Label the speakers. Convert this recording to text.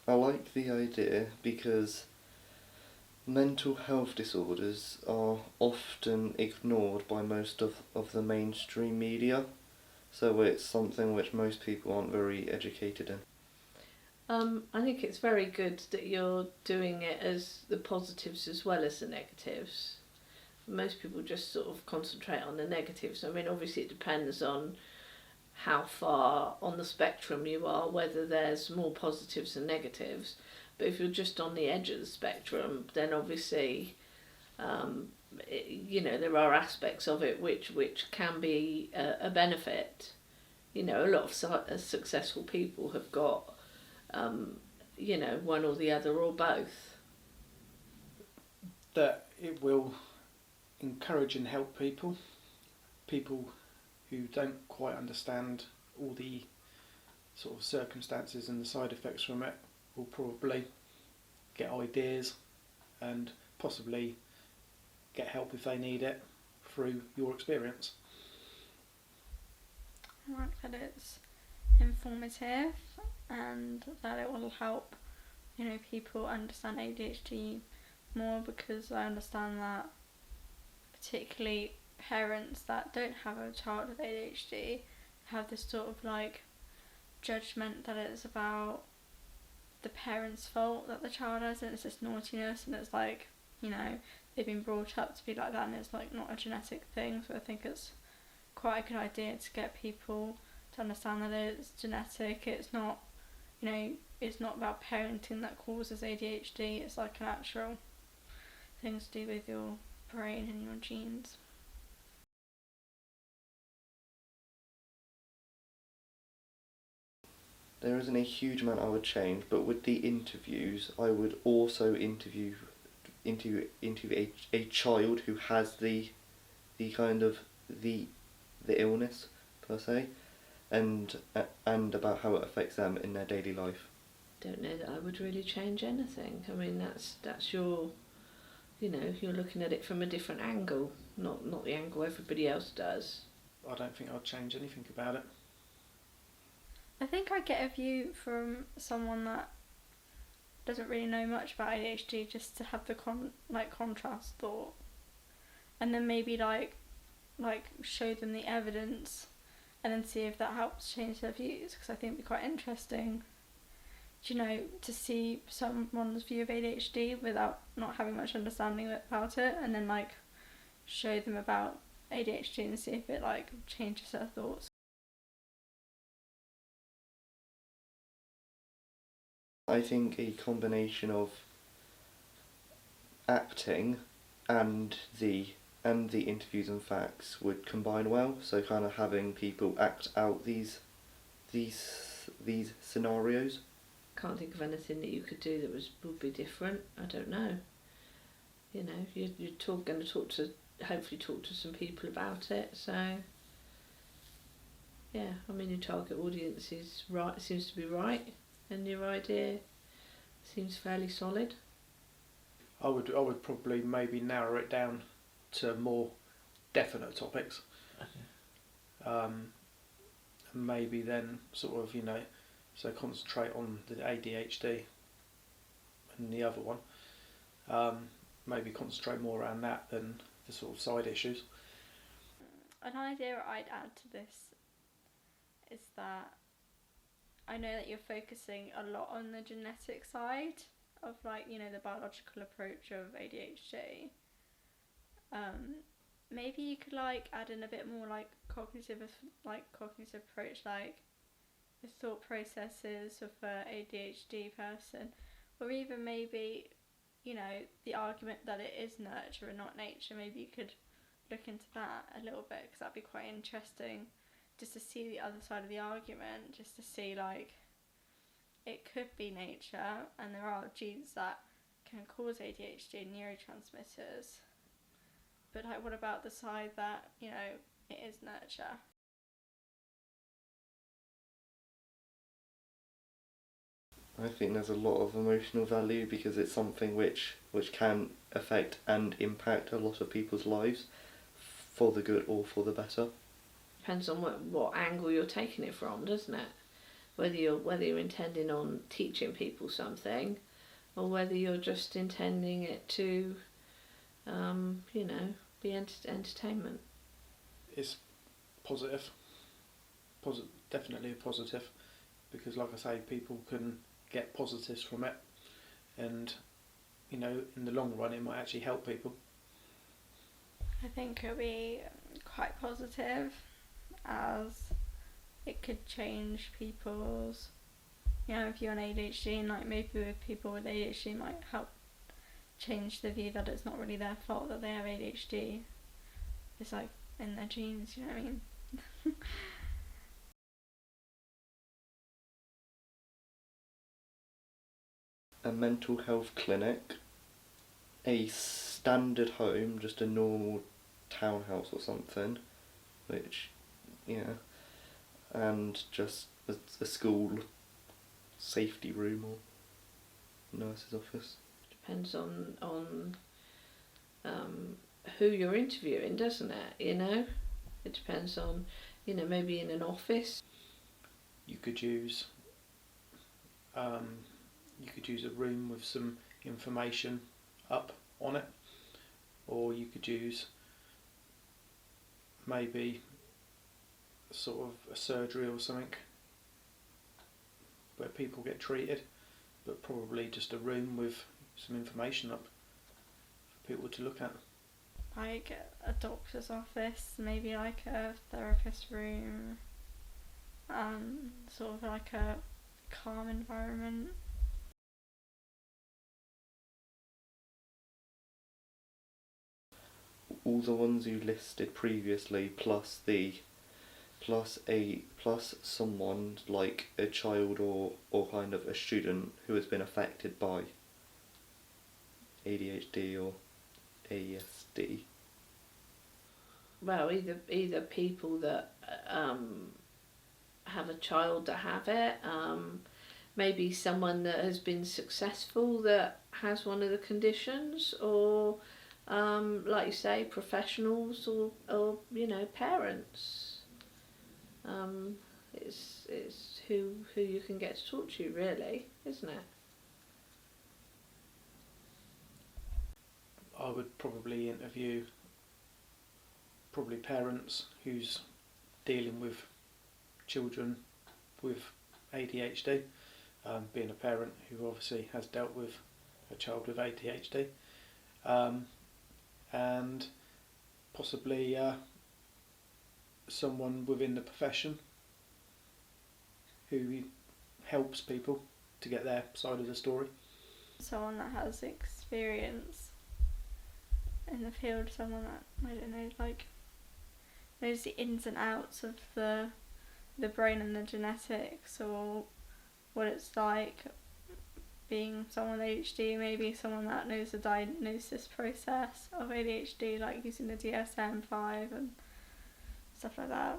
Speaker 1: I like the idea because mental health disorders are often ignored by most of the mainstream media, so it's something which most people aren't very educated in.
Speaker 2: I think it's very good that you're doing it as the positives as well as the negatives. Most people just sort of concentrate on the negatives. I mean, obviously it depends on how far on the spectrum you are, whether there's more positives than negatives. But if you're just on the edge of the spectrum, then obviously, there are aspects of it which can be a benefit. A lot of successful people have got, one or the other or both.
Speaker 3: That it will encourage and help people who don't quite understand all the sort of circumstances and the side effects from it will probably get ideas and possibly get help if they need it through your experience.
Speaker 4: I like that it's informative and that it will help, people understand ADHD more, because I understand that particularly parents that don't have a child with ADHD have this sort of like judgment that it's about the parents' fault that the child has, and it's this naughtiness, and it's like, they've been brought up to be like that, and it's like not a genetic thing. So I think it's quite a good idea to get people to understand that it's genetic. It's not, it's not about parenting that causes ADHD. It's like an actual thing to do with your brain and your genes.
Speaker 1: There isn't a huge amount I would change, but with the interviews, I would also interview a child who has the kind of the illness per se, and about how it affects them in their daily life.
Speaker 2: Don't know that I would really change anything. I mean, that's your, you're looking at it from a different angle, not the angle everybody else does.
Speaker 3: I don't think I'd change anything about it.
Speaker 4: I think I get a view from someone that doesn't really know much about ADHD, just to have the contrast thought, and then maybe like show them the evidence, and then see if that helps change their views. Because I think it'd be quite interesting, to see someone's view of ADHD without not having much understanding about it, and then show them about ADHD and see if it changes their thoughts.
Speaker 1: I think a combination of acting and the interviews and facts would combine well. So kind of having people act out these scenarios.
Speaker 2: Can't think of anything that you could do that would be different. I don't know. You're going to hopefully talk to some people about it. So yeah, I mean, your target audience is right. Seems to be right. And your idea seems fairly solid.
Speaker 3: I would probably maybe narrow it down to more definite topics. Okay. Maybe then sort of, so concentrate on the ADHD and the other one. Maybe concentrate more around that than the sort of side issues.
Speaker 4: An idea I'd add to this is that I know that you're focusing a lot on the genetic side of the biological approach of ADHD. Maybe you could add in a bit more cognitive approach, the thought processes of an ADHD person, or even maybe the argument that it is nurture and not nature. Maybe you could look into that a little bit, because that'd be quite interesting, just to see the other side of the argument, just to see it could be nature and there are genes that can cause ADHD and neurotransmitters, but what about the side that it is nurture?
Speaker 1: I think there's a lot of emotional value, because it's something which can affect and impact a lot of people's lives, for the good or for the better.
Speaker 2: Depends on what angle you're taking it from, doesn't it? whether you're intending on teaching people something, or whether you're just intending it to, be entertainment.
Speaker 3: It's positive. Definitely a positive, because like I say, people can get positives from it, and in the long run it might actually help people.
Speaker 4: I think it'll be quite positive, as it could change people's, if you're on ADHD, and like maybe with people with ADHD might help change the view that it's not really their fault that they have ADHD. It's like in their genes, you know what I mean?
Speaker 1: A mental health clinic, a standard home, just a normal townhouse or something, which, and just a school safety room or nurse's office.
Speaker 2: Depends on who you're interviewing, doesn't it? It depends on, maybe in an office.
Speaker 3: You could use a room with some information up on it, or you could use maybe sort of a surgery or something where people get treated, but probably just a room with some information up for people to look at.
Speaker 4: Like a doctor's office, maybe like a therapist room, sort of like a calm environment.
Speaker 1: All the ones you listed previously, plus someone like a child or kind of a student who has been affected by ADHD or ASD.
Speaker 2: Well, either people that have a child that have it, maybe someone that has been successful that has one of the conditions, or like you say, professionals or parents. It's who you can get to talk to, really, isn't it?
Speaker 3: I would probably interview parents who's dealing with children with ADHD, being a parent who obviously has dealt with a child with ADHD, and possibly someone within the profession who helps people to get their side of the story.
Speaker 4: Someone that has experience in the field, someone that, I don't know, like knows the ins and outs of the brain and the genetics, or what it's like being someone with ADHD, maybe someone that knows the diagnosis process of ADHD, like using the DSM-5 and stuff like that.